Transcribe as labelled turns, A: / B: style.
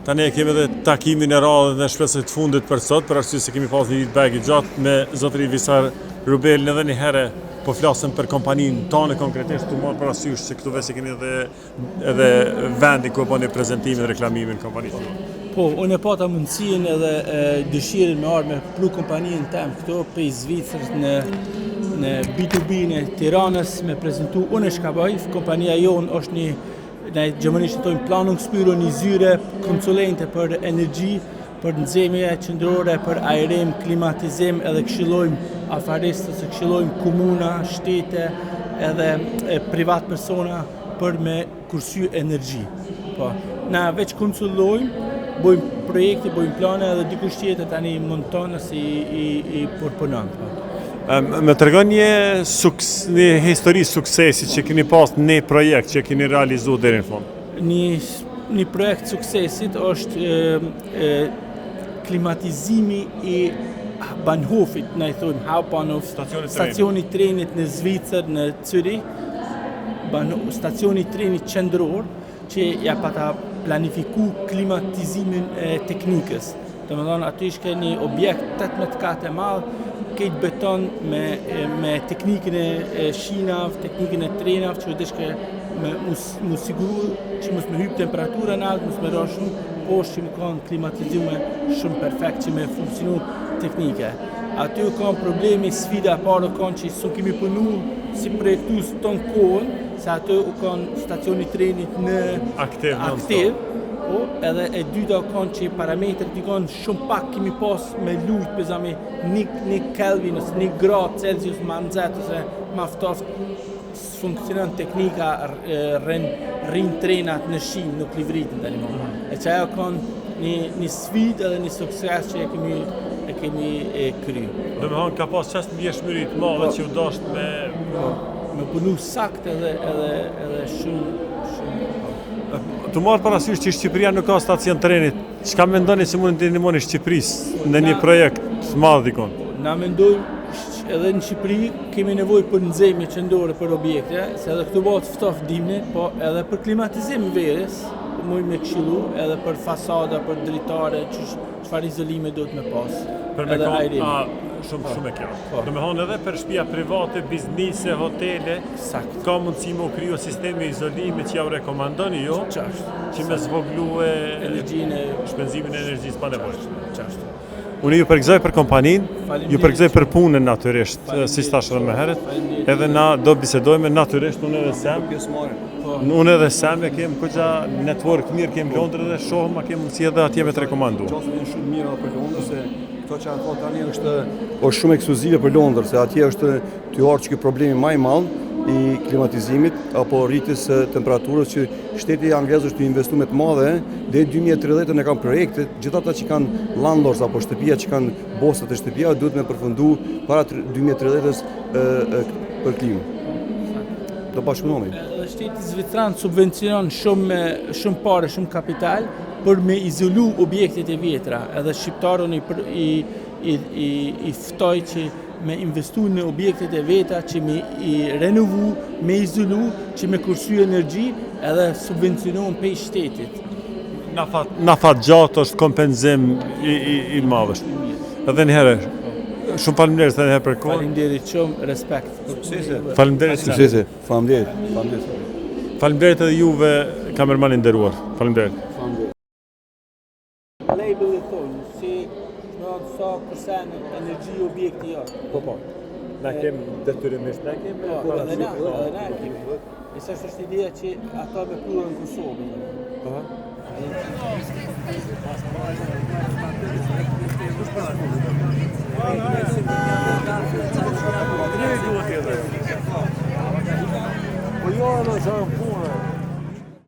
A: Tani kemi edhe takimin e radhës dhe shpresoj të fundit për sot, për arsye se kemi pas një ditë bagi gjatë me zotëri Visar Rubelin edhe një herë po flasëm për kompaninë tonë konkretisht të marrë parasysh se këtu vesi keni edhe vendi ku bëni prezantimin dhe reklamimin kompanisë.
B: Po, unë e pata mundësin edhe dëshirin me arë me plu kompaninë tem këto pej Zvicrës në B2B në Tiranës me prezentu unë e shkabaj, kompania jonë është ne gjermanisht thojmë planungspyronizyre, konsulente për energji, për nxemje qendrore, për ajrim, klimatizim, edhe këshillojmë afaristës, këshillojmë komuna, shtete, edhe privat persona për me kursy energji. Po, na veç konsulojmë, bëjmë projekte, bëjmë plane edhe dikush tjetër tani monton se i përpunon.
A: Me tregon një histori suksesi që keni pas një projekt që keni realizuar deri në fund.
B: Një projekt suksesit është klimatizimi i Bahnhofit, ne i thojmë Hauptbahnhof, stacioni trenit në Zvicër, në Zürich, stacioni trenit qendror që ja pata planifiku klimatizimin e teknikës. Domethënë aty ishte një objekt 18 katë e madh, këtë beton me teknikën e shinave, teknikën e trenave, që deshke mu siguru që mos me hyp temperatura në altë, mos me ra shumë poshtë që me kanë klimatizume shumë perfekt që me funksionu teknike. Aty u kanë problemi, sfida parë kanë që su kemi punu si projektus tonë kohën, se aty u kanë stacioni trenit në aktiv, edhe e dyta kanë që parametrit i kanë shumë pak kemi pas me lujt pëzami një Kelvin ose 1 gradë Celsius ma nëzet ose ma ftoft funksionon teknika rrin trenat në shinë, nuk livritin të një. E që ajo kanë një sfidë edhe një sukses që e kemi kry.
A: Do me hanë ka pas qast mjeshmërit madhe që u dasht
B: me punu sakt edhe shumë.
A: Të marrë parasysh që Shqipëria nuk ka stacion trenit, çka mendoni se mund të ndihmoni Shqipërisë në një projekt të madh dikon?
B: Na mendojmë edhe në Shqipëri kemi nevojë për nxemje qendrore për objekte, se edhe këtu bëhet ftoft dimni, po edhe për klimatizim verës, mund me këshillu, edhe për fasada, për dritare, çfarë izolime duhet me pas.
A: Për me kanë shumë e qartë. Do me thonë edhe për shtëpia private, biznise, hotele, ka mundësi me u kriju sistemi izolimi që ja u rekomandoni ju, që me zvoglu shpenzimin e energjisë pa nevojshme. Unë ju përgëzoj për kompaninë, ju përgëzoj për punën natyrisht, si thash edhe më herët, edhe na do bisedojmë natyrisht unë edhe Sam. Unë edhe Sam e kem këgja network mirë, kem Londrë dhe shohëm, a kem mundësi edhe atje me të rekomandu.
C: Qasë vjen shumë mirë për Londrë, se këto që anë tani është shumë ekskluzive për Londrë, se atje është të harë që problemi më i madh i klimatizimit apo rritjes së temperaturës që shteti anglez është investu me të madhe deri 2030 ne kanë projekte, gjithë ata që kanë landlords apo shtëpia që kanë bosat e shtëpia duhet me përfundu para 2030-s për klimë. Do bashkëpunojmë.
B: Shteti zvicran subvencionon shumë parë, shumë kapital për me izolu objektet e vjetra, edhe shqiptarën i ftoj që me investu në objektet e veta, që me i renovu, me izolu, që me kursy energji, edhe subvencionon pej shtetit.
A: Nafat gjatë është kompenzim i madhësht. Edhe njëherë, shumë faleminderit edhe njëherë për kohë.
B: Faleminderit shumë, respekt.
A: Faleminderit.
C: Suksese. Faleminderit.
A: Faleminderit edhe juve, kamermanin nderuar. Faleminderit.
B: Label e thonë, si sa përsen energji objekti jo.
A: Po. Na kemë detyrimisht, na kemë.
B: Edhe na kemi. E sa është ideja që ata me plurën në Kosovë.
D: Po jo, në zërë punë.